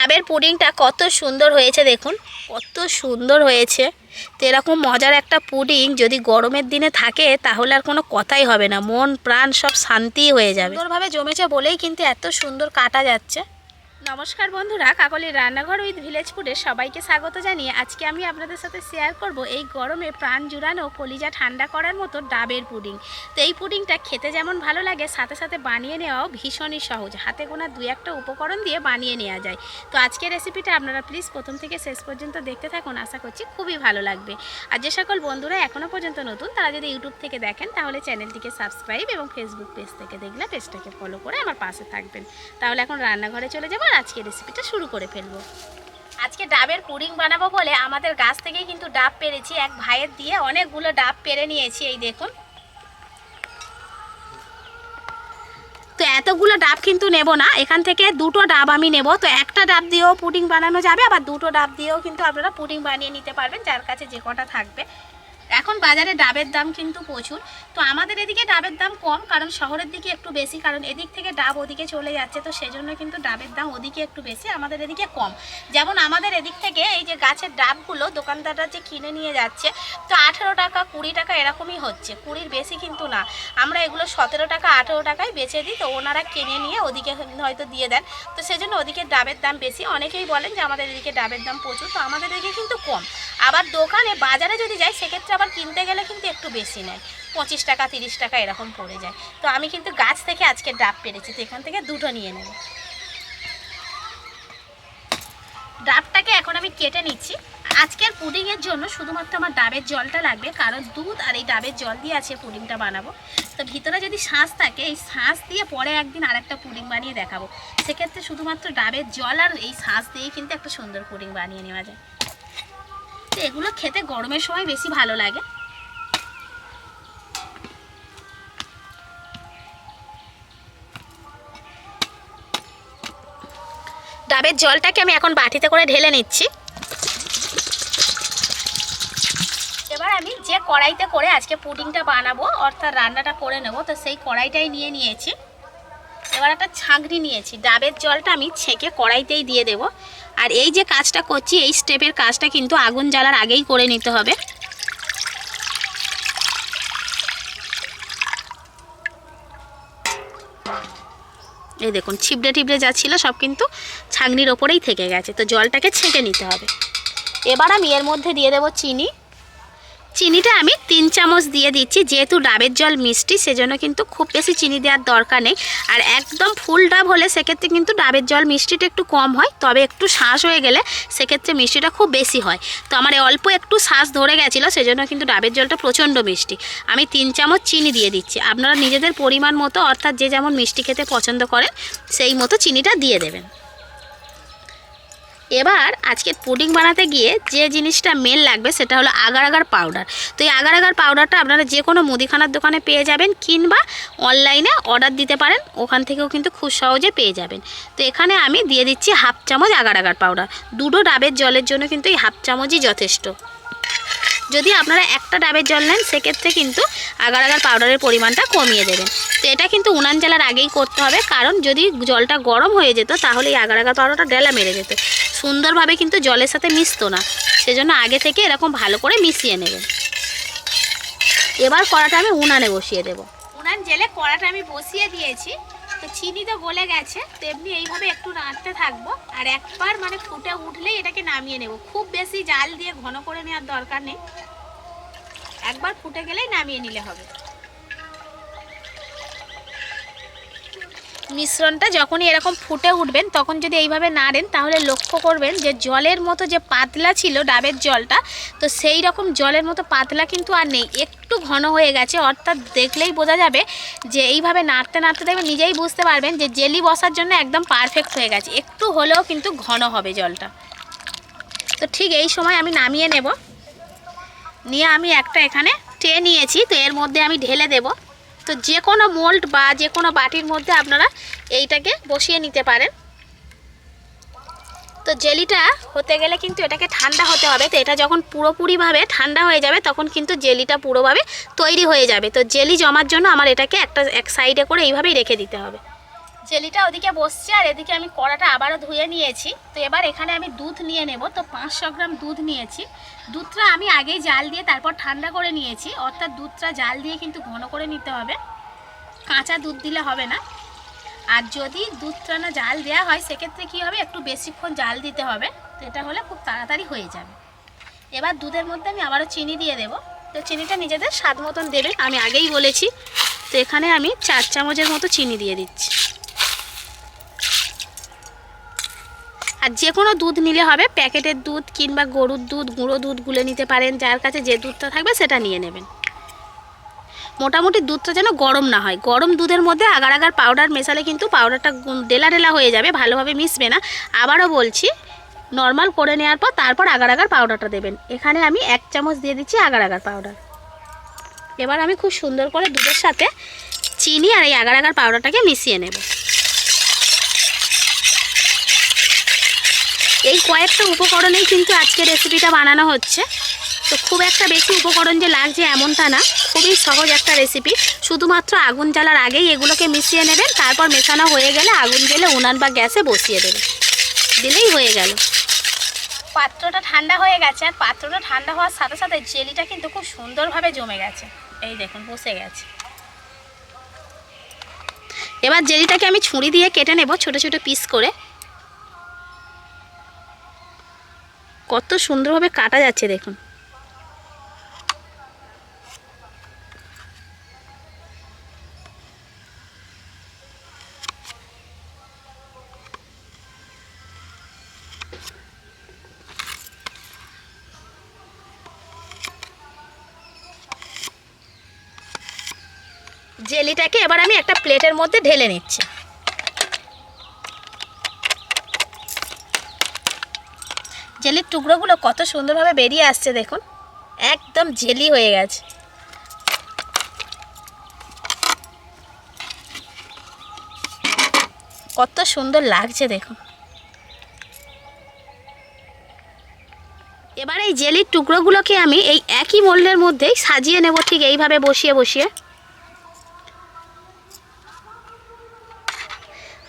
ডাবের পুডিংটা কত সুন্দর হয়েছে দেখুন, কত সুন্দর হয়েছে। তো এরকম মজার একটা পুডিং যদি গরমের দিনে থাকে তাহলে আর কোনো কথাই হবে না, মন প্রাণ সব শান্তি হয়ে যাবে। সুন্দরভাবে জমেছে বলেই কিন্তু এত সুন্দর কাটা যাচ্ছে। নমস্কার বন্ধুরা, কাকলির রান্নাঘর উইথ ভিলেজ ফুডে সবাইকে স্বাগত জানিয়ে আজকে আমি আপনাদের সাথে শেয়ার করব এই গরমে প্রাণ জুড়ানো কলিজা ঠান্ডা করার মতো ডাবের পুডিং। তো এই পুডিংটা খেতে যেমন ভালো লাগে, সাথে সাথে বানিয়ে নেওয়াও ভীষণই সহজ, হাতে গোনা 2-1টা উপকরণ দিয়ে বানিয়ে নেওয়া যায়। তো আজকের রেসিপিটা আপনারা প্লিজ প্রথম থেকে শেষ পর্যন্ত দেখতে থাকুন, আশা করছি খুবই ভালো লাগবে। আর যে সকল বন্ধুরা এখনও পর্যন্ত নতুন তারা যদি ইউটিউব থেকে দেখেন তাহলে চ্যানেলটিকে সাবস্ক্রাইব এবং ফেসবুক পেজ থেকে দেখলে পেজটাকে ফলো করে আমার পাশে থাকবেন। তাহলে এখন রান্নাঘরে চলে যাবো, আজকে রেসিপিটা শুরু করে ফেলবো। আজকে ডাবের পুডিং বানাবো বলে আমাদের গাছ থেকেই কিন্তু ডাব পেরেছি, এক ভাইয়ের দিয়ে অনেকগুলো ডাব পেরে নিয়েছি। এই দেখুন, তো এতগুলো ডাব কিন্তু নেব না, এখান থেকে 2টো ডাব আমি নেব। তো একটা ডাব দিয়েও পুডিং বানানো যাবে, আবার 2টো ডাব দিয়েও কিন্তু আপনারা পুডিং বানিয়ে নিতে পারবেন, যার কাছে যে কটা থাকবে। এখন বাজারে ডাবের দাম কিন্তু প্রচুর, তো আমাদের এদিকে ডাবের দাম কম, কারণ শহরের দিকে একটু বেশি, কারণ এদিক থেকে ডাব ওদিকে চলে যাচ্ছে, তো সেজন্য কিন্তু ডাবের দাম ওদিকে একটু বেশি, আমাদের এদিকে কম। যেমন আমাদের এদিক থেকে এই যে গাছের ডাবগুলো দোকানদাররা যে কিনে নিয়ে যাচ্ছে, তো 18 টাকা 20 টাকা এরকমই হচ্ছে, 20-র বেশি কিন্তু না। আমরা এগুলো 17 টাকা 18 টাকায় বেচে দিই, তো ওনারা কিনে নিয়ে ওদিকে হয়তো দিয়ে দেন, তো সেজন্য ওদিকে ডাবের দাম বেশি। অনেকেই বলেন যে আমাদের এদিকে ডাবের দাম প্রচুর, তো আমাদের এদিকে কিন্তু কম। আবার দোকানে বাজারে যদি যাই সেক্ষেত্রে আবার কিনতে গেলে কিন্তু একটু বেশি নেয়, 25 টাকা 30 টাকা এরকম পড়ে যায়। তো আমি কিন্তু গাছ থেকে আজকে ডাব পেরেছি, তো এখান থেকে 2টো নিয়ে নেব। ডাবটাকে এখন আমি কেটে নিচ্ছি। আজকের পুডিংয়ের জন্য শুধুমাত্র আমার ডাবের জলটা লাগবে, কারণ দুধ আর এই ডাবের জল দিয়ে আছে পুডিংটা বানাবো। তো ভিতরে যদি শাঁস থাকে, এই শাঁস দিয়ে পরে একদিন আরেকটা পুডিং বানিয়ে দেখাবো। সেক্ষেত্রে শুধুমাত্র ডাবের জল আর এই শাঁস দিয়েই কিন্তু একটা সুন্দর পুডিং বানিয়ে নেওয়া যায়। তো এগুলো খেতে গরমের সময় বেশি ভালো লাগে। ডাবের জলটাকে আমি এখন বাটিতে করে ঢেলে নিচ্ছি। এবার আমি যে কড়াইতে করে আজকে পুডিংটা বানাবো অর্থাৎ রান্নাটা করে নেব, তো সেই কড়াইটাই নিয়ে নিয়েছি। এবার একটা ছাঁকনি নিয়েছি, ডাবের জলটা আমি ছেঁকে কড়াইতেই দিয়ে দেব। আর এই যে কাজটা করছি, এই স্টেপের কাজটা কিন্তু আগুন জ্বালার আগেই করে নিতে হবে। এই দেখুন, ছিবড়ে টিবড়ে যা ছিল সব কিন্তু ছাঁকনির ওপরেই থেকে গেছে, তো জলটাকে ছেঁকে নিতে হবে। এবার আমি এর মধ্যে দিয়ে দেব চিনি। চিনিটা আমি 3 চামচ দিয়ে দিচ্ছি, যেহেতু ডাবের জল মিষ্টি সেজন্য কিন্তু খুব বেশি চিনি দেওয়ার দরকার নেই। আর একদম ফুল ডাব হলে সেক্ষেত্রে কিন্তু ডাবের জল মিষ্টিটা একটু কম হয়, তবে একটু শাঁস হয়ে গেলে সেক্ষেত্রে মিষ্টিটা খুব বেশি হয়। তো আমার অল্প একটু শাঁস ধরে গেছিলো, সেজন্য কিন্তু ডাবের জলটা প্রচণ্ড মিষ্টি। আমি 3 চামচ চিনি দিয়ে দিচ্ছি, আপনারা নিজেদের পরিমাণ মতো অর্থাৎ যে যেমন মিষ্টি খেতে পছন্দ করেন সেই মতো চিনিটা দিয়ে দেবেন। এবার আজকে পুডিং বানাতে গিয়ে যে জিনিসটা মেন লাগবে সেটা হলো আগার আগার পাউডার। তো এই আগার আগার পাউডারটা আপনারা যে কোনো মুদিখানার দোকানে পেয়ে যাবেন, কিংবা অনলাইনে অর্ডার দিতে পারেন, ওখান থেকেও কিন্তু খুব সহজে পেয়ে যাবেন। তো এখানে আমি দিয়ে দিচ্ছি 1/2 চামচ আগার আগার পাউডার। 2টো ডাবের জলের জন্য কিন্তু এই 1/2 চামচই যথেষ্ট। যদি আপনারা একটা ডাবের জল নেন সেক্ষেত্রে কিন্তু আগার আগার পাউডারের পরিমাণটা কমিয়ে দেবেন। তো এটা কিন্তু উনান জ্বালার আগেই করতে হবে, কারণ যদি জলটা গরম হয়ে যেত তাহলে এই আগার আগার পাউডারটা ডেলা মেরে যেত, সুন্দরভাবে কিন্তু জলের সাথে মিশতো না। সেজন্য আগে থেকে এরকম ভালো করে মিশিয়ে নেবেন। এবার কড়াটা আমি উনানে বসিয়ে দেব। উনান জেলে কড়াটা আমি বসিয়ে দিয়েছি। তো চিনি তো গলে গেছে, তেমনি এইভাবে একটু নাড়তে থাকবো, আর একবার মানে ফুটে উঠলেই এটাকে নামিয়ে নেব। খুব বেশি জাল দিয়ে ঘন করে নেওয়ার দরকার নেই, একবার ফুটে গেলেই নামিয়ে নিলে হবে। মিশ্রণটা যখনই এরকম ফুটে উঠবেন তখন যদি এইভাবে নাড়েন তাহলে লক্ষ্য করবেন যে জলের মতো যে পাতলা ছিল ডাবের জলটা, তো সেই রকম জলের মতো পাতলা কিন্তু আর নেই, একটু ঘন হয়ে গেছে। অর্থাৎ দেখলেই বোঝা যাবে যে এইভাবে নাড়তে নাড়তে দেখবেন নিজেই বুঝতে পারবেন যে জেলি বসার জন্য একদম পারফেক্ট হয়ে গেছে, একটু হলেও কিন্তু ঘন হবে জলটা। তো ঠিক এই সময় আমি নামিয়ে নেব। নিয়ে আমি একটা এখানে ট্রে নিয়েছি, তো এর মধ্যে আমি ঢেলে দেব। তো যে কোনো মোল্ড বা যে কোনো বাটির মধ্যে আপনারা এইটাকে বসিয়ে নিতে পারেন। তো জেলিটা হতে গেলে কিন্তু এটাকে ঠান্ডা হতে হবে। তো এটা যখন পুরোপুরিভাবে ঠান্ডা হয়ে যাবে তখন কিন্তু জেলিটা পুরোভাবে তৈরি হয়ে যাবে। তো জেলি জমার জন্য আমার এটাকে এক সাইডে করে এইভাবেই রেখে দিতে হবে। জেলিটা ওদিকে বসছে আর এদিকে আমি কড়াটা আবারও ধুয়ে নিয়েছি। তো এবার এখানে আমি দুধ নিয়ে নেব। তো 500 গ্রাম দুধ নিয়েছি। দুধটা আমি আগেই জাল দিয়ে তারপর ঠান্ডা করে নিয়েছি, অর্থাৎ দুধটা জাল দিয়ে কিন্তু ঘন করে নিতে হবে, কাঁচা দুধ দিলে হবে না। আর যদি দুধটা না জাল দেওয়া হয় সেক্ষেত্রে কী হবে, একটু বেশিক্ষণ জাল দিতে হবে। তো এটা হলে খুব তাড়াতাড়ি হয়ে যাবে। এবার দুধের মধ্যে আমি আবারও চিনি দিয়ে দেব। তো চিনিটা নিজেদের স্বাদ মতন দেবেন, আমি আগেই বলেছি। তো এখানে আমি 4 চামচের মতো চিনি দিয়ে দিচ্ছি। আর যে কোনো দুধ নিলে হবে, প্যাকেটের দুধ কিংবা গরুর দুধ, গুঁড়ো দুধ গুলে নিতে পারেন, যার কাছে যে দুধটা থাকবে সেটা নিয়ে নেবেন। মোটামুটি দুধটা যেন গরম না হয়। গরম দুধের মধ্যে আগার আগার পাউডার মেশালে কিন্তু পাউডারটা ডেলা ডেলা হয়ে যাবে, ভালোভাবে মিশবে না। আবারও বলছি, নর্মাল করে নেওয়ার পর তারপর আগার আগার পাউডারটা দেবেন। এখানে আমি 1 চামচ দিয়ে দিচ্ছি আগার আগার পাউডার। এবার আমি খুব সুন্দর করে দুধের সাথে চিনি আর এই আগার আগার পাউডারটাকে মিশিয়ে নেব। এই কয়েকটা উপকরণেই কিন্তু আজকে রেসিপিটা বানানো হচ্ছে। তো খুব একটা বেশি উপকরণ যে লাগছে এমনটা না, খুবই সহজ একটা রেসিপি। শুধুমাত্র আগুন জ্বালার আগেই এগুলোকে মিশিয়ে নেবেন, তারপর মেশানো হয়ে গেলে আগুন জ্বেলে উনান বা গ্যাসে বসিয়ে দেবেন, দিলেই হয়ে গেল। পাত্রটা ঠান্ডা হয়ে গেছে, আর পাত্রটা ঠান্ডা হওয়ার সাথে সাথে জেলিটা কিন্তু খুব সুন্দরভাবে জমে গেছে। এই দেখুন, বসে গেছে। এবার জেলিটাকে আমি ছুরি দিয়ে কেটে নেব ছোট ছোট পিস করে। কত সুন্দরভাবে কাটা যাচ্ছে দেখুন। জেলিটাকে এবার আমি একটা প্লেটের মধ্যে ঢেলে নিচ্ছি। জেলির টুকরোগুলো কত সুন্দরভাবে বেরিয়ে আসছে দেখুন, একদম জেলি হয়ে গেছে। কত সুন্দর লাগছে দেখুন। এবার এই জেলির টুকরোগুলোকে আমি এই একই মোল্ডের মধ্যেই সাজিয়ে নেব, ঠিক এইভাবে বসিয়ে বসিয়ে।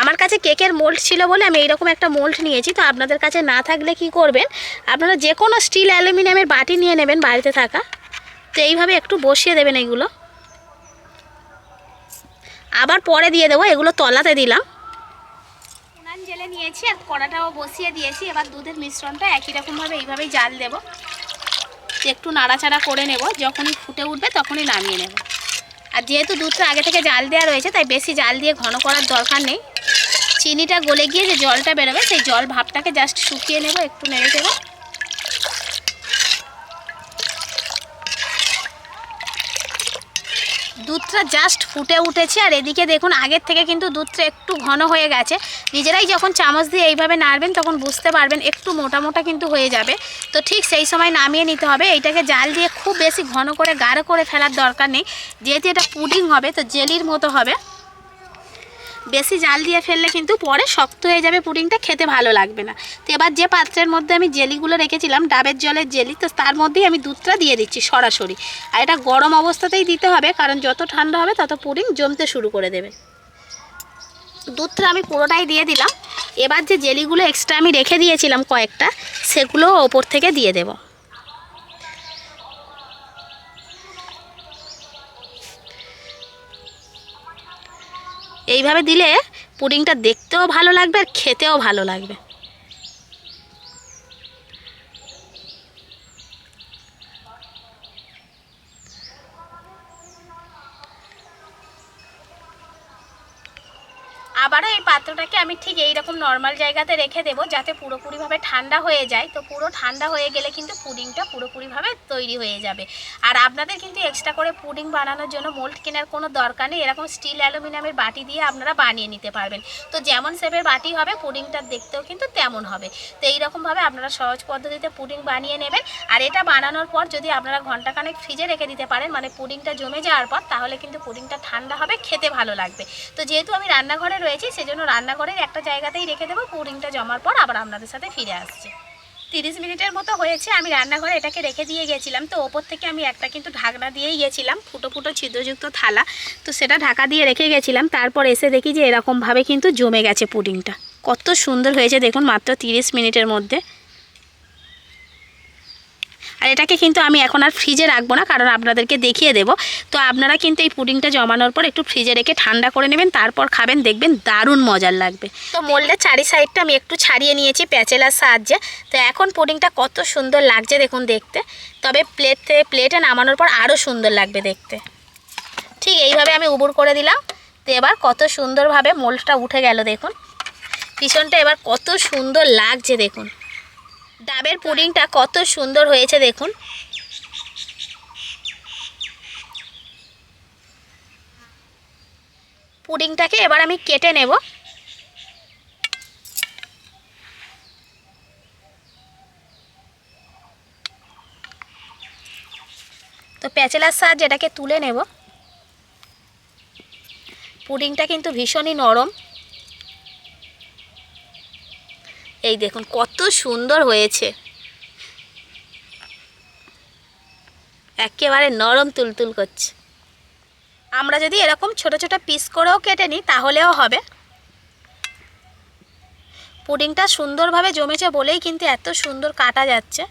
আমার কাছে কেকের মোল্ড ছিল বলে আমি এইরকম একটা মোল্ড নিয়েছি। তো আপনাদের কাছে না থাকলে কি করবেন, আপনারা যে কোনো স্টিল অ্যালুমিনিয়ামের বাটি নিয়ে নেবেন বাড়িতে থাকা। তো এইভাবে একটু বসিয়ে দেবেন এইগুলো, আবার পরে দিয়ে দেবো। এগুলো তলাতে দিলাম। উনান জেলে নিয়েছি আর কড়াটাও বসিয়ে দিয়েছি। এবার দুধের মিশ্রণটা একই রকমভাবে এইভাবেই জাল দেব, একটু নাড়াচাড়া করে নেব। যখনই ফুটে উঠবে তখনই নামিয়ে নেব। আর যেহেতু দুধটা আগে থেকে জাল দেওয়া রয়েছে, তাই বেশি জাল দিয়ে ঘন করার দরকার নেই। চিনিটা গলে গিয়ে যে জলটা বেরোবে সেই জল ভাবটাকে জাস্ট শুকিয়ে নেব, একটু নেড়ে দেবো। দুধটা জাস্ট ফুটে উঠেছে, আর এদিকে দেখুন আগের থেকে কিন্তু দুধটা একটু ঘন হয়ে গেছে। নিজেরাই যখন চামচ দিয়ে এইভাবে নাড়বেন তখন বুঝতে পারবেন একটু মোটা মোটা কিন্তু হয়ে যাবে। তো ঠিক সেই সময় নামিয়ে নিতে হবে। এইটাকে জাল দিয়ে খুব বেশি ঘন করে গাঢ় করে ফেলার দরকার নেই, যেহেতু এটা পুডিং হবে তো জেলির মতো হবে। বেশি জাল দিয়ে ফেললে কিন্তু পরে শক্ত হয়ে যাবে, পুডিংটা খেতে ভালো লাগবে না। তো এবার যে পাত্রের মধ্যে আমি জেলিগুলো রেখেছিলাম, ডাবের জলের জেলি, তো তার মধ্যেই আমি দুধটা দিয়ে দিচ্ছি সরাসরি। আর এটা গরম অবস্থাতেই দিতে হবে, কারণ যত ঠান্ডা হবে তত পুডিং জমতে শুরু করে দেবে। দুধটা আমি পুরোটাই দিয়ে দিলাম। এবার যে জেলিগুলো এক্সট্রা আমি রেখে দিয়েছিলাম কয়েকটা, সেগুলো ওপর থেকে দিয়ে দেব। এইভাবে দিলে পুডিংটা দেখতেও ভালো লাগবে আর খেতেও ভালো লাগবে। আবারও এই পাত্রটাকে আমি ঠিক এইরকম নর্মাল জায়গাতে রেখে দেবো, যাতে পুরোপুরিভাবে ঠান্ডা হয়ে যায়। তো পুরো ঠান্ডা হয়ে গেলে কিন্তু পুডিংটা পুরোপুরিভাবে তৈরি হয়ে যাবে। আর আপনাদের কিন্তু এক্সট্রা করে পুডিং বানানোর জন্য মোল্ড কেনার কোনো দরকার নেই। এরকম স্টিল অ্যালুমিনিয়ামের বাটি দিয়ে আপনারা বানিয়ে নিতে পারবেন। তো যেমন শেপের বাটি হবে পুডিংটা দেখতেও কিন্তু তেমন হবে। তো এইরকমভাবে আপনারা সহজ পদ্ধতিতে পুডিং বানিয়ে নেবেন। আর এটা বানানোর পর যদি আপনারা ঘন্টাখানেক ফ্রিজে রেখে দিতে পারেন, মানে পুডিংটা জমে যাওয়ার পর, তাহলে কিন্তু পুডিংটা ঠান্ডা হবে, খেতে ভালো লাগবে। তো যেহেতু আমি রান্নাঘরে রয়েছি, সেজন্য রান্নাঘরের একটা জায়গাতেই রেখে দেবো। পুডিংটা জমার পর আবার আপনাদের সাথে ফিরে আসছে। 30 মিনিটের মতো হয়েছে। আমি রান্নাঘরে এটাকে রেখে দিয়ে গেছিলাম, তো ওপর থেকে আমি একটা কিন্তু ঢাকনা দিয়েই গেছিলাম, ফুটো ফুটো ছিদ্রযুক্ত থালা, তো সেটা ঢাকা দিয়ে রেখে গেছিলাম। তারপর এসে দেখি যে এরকমভাবে কিন্তু জমে গেছে পুডিংটা। কত সুন্দর হয়েছে দেখুন মাত্র 30 মিনিটের মধ্যে। আর এটাকে কিন্তু আমি এখন আর ফ্রিজে রাখবো না, কারণ আপনাদেরকে দেখিয়ে দেবো। তো আপনারা কিন্তু এই পুডিংটা জমানোর পর একটু ফ্রিজে রেখে ঠান্ডা করে নেবেন, তারপর খাবেন, দেখবেন দারুণ মজার লাগবে। তো মোল্ডের চারি সাইডটা আমি একটু ছাড়িয়ে নিয়েছি প্যাচেলার সাহায্যে। তো এখন পুডিংটা কত সুন্দর লাগছে দেখুন দেখতে, তবে প্লেটে নামানোর পর আরও সুন্দর লাগবে দেখতে। ঠিক এইভাবে আমি উবুর করে দিলাম। তো এবার কত সুন্দরভাবে মোল্ডটা উঠে গেল দেখুন, পিছনটা এবার কত সুন্দর লাগছে দেখুন। ডাবের পুডিংটা কত সুন্দর হয়েছে দেখুন। পুডিংটাকে এবার আমি কেটে নেব। তো প্যাচেলার সাহায্যে এটাকে তুলে নেব। পুডিংটা কিন্তু ভীষণই নরম, এই দেখুন কত সুন্দর হয়েছে, একেবারে নরম তুলতুল করছে। আমরা যদি এরকম ছোট ছোট পিস করেও কেটে নিই তাহলেও হবে। পুডিংটা সুন্দরভাবে জমেছে বলেই কিন্তু এত সুন্দর কাটা যাচ্ছে।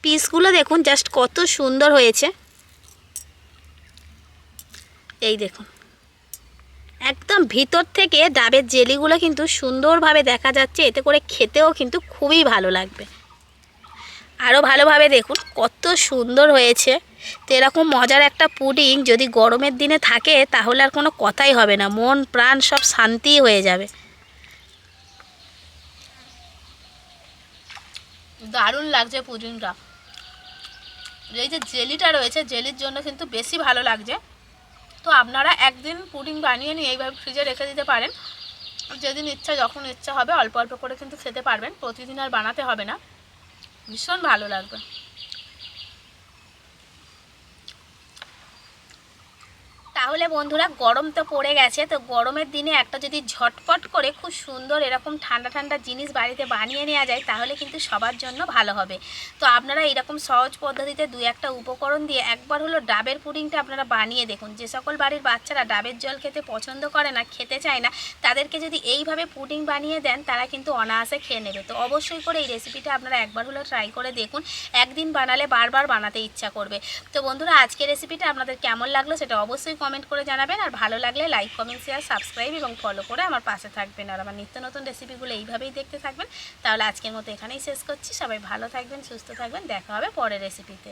পিসগুলো দেখুন জাস্ট কত সুন্দর হয়েছে, এই দেখুন একদম ভিতর থেকে ডাবের জেলিগুলো কিন্তু সুন্দরভাবে দেখা যাচ্ছে, এতে করে খেতেও কিন্তু খুবই ভালো লাগবে। আরও ভালোভাবে দেখুন কত সুন্দর হয়েছে। তো এরকম মজার একটা পুডিং যদি গরমের দিনে থাকে তাহলে আর কোনো কথাই হবে না, মন প্রাণ সব শান্তি হয়ে যাবে। দারুণ লাগছে পুডিংটা। এই যে জেলিটা রয়েছে, জেলির জন্য কিন্তু বেশি ভালো লাগছে। তো আপনারা একদিন পুডিং বানিয়ে নিয়ে এইভাবে ফ্রিজে রেখে দিতে পারেন, যেদিন ইচ্ছা যখন ইচ্ছা হবে অল্প অল্প করে কিন্তু খেতে পারবেন, প্রতিদিন আর বানাতে হবে না, ভীষণ ভালো লাগবে। তাহলে বন্ধুরা গরম তো পড়ে গেছে, তো গরমের দিনে একটা যদি ঝটপট করে খুব সুন্দর এরকম ঠান্ডা ঠান্ডা জিনিস বাড়িতে বানিয়ে নেওয়া যায় তাহলে কিন্তু সবার জন্য ভালো হবে। তো আপনারা এরকম সহজ পদ্ধতিতে 2-1টা উপকরণ দিয়ে একবার হলো ডাবের পুডিংটা আপনারা বানিয়ে দেখুন। যে সকল বাড়ির বাচ্চারা ডাবের জল খেতে পছন্দ করে না, খেতে চায় না, তাদেরকে যদি এইভাবে পুডিং বানিয়ে দেন তারা কিন্তু অনায়াসে খেয়ে নেবে। তো অবশ্যই করে এই রেসিপিটা আপনারা একবার হলো ট্রাই করে দেখুন, একদিন বানালে বারবার বানাতে ইচ্ছা করবে। তো বন্ধুরা আজকের রেসিপিটা আপনাদের কেমন লাগলো সেটা অবশ্যই কমেন্ট করে জানাবেন, আর ভালো লাগলে লাইক কমেন্ট শেয়ার সাবস্ক্রাইব এবং ফলো করে আমার পাশে থাকবেন, আর আমার নিত্য নতুন রেসিপিগুলো এইভাবেই দেখতে থাকবেন। তাহলে আজকের মতো এখানেই শেষ করছি। সবাই ভালো থাকবেন, সুস্থ থাকবেন, দেখা হবে পরের রেসিপিতে।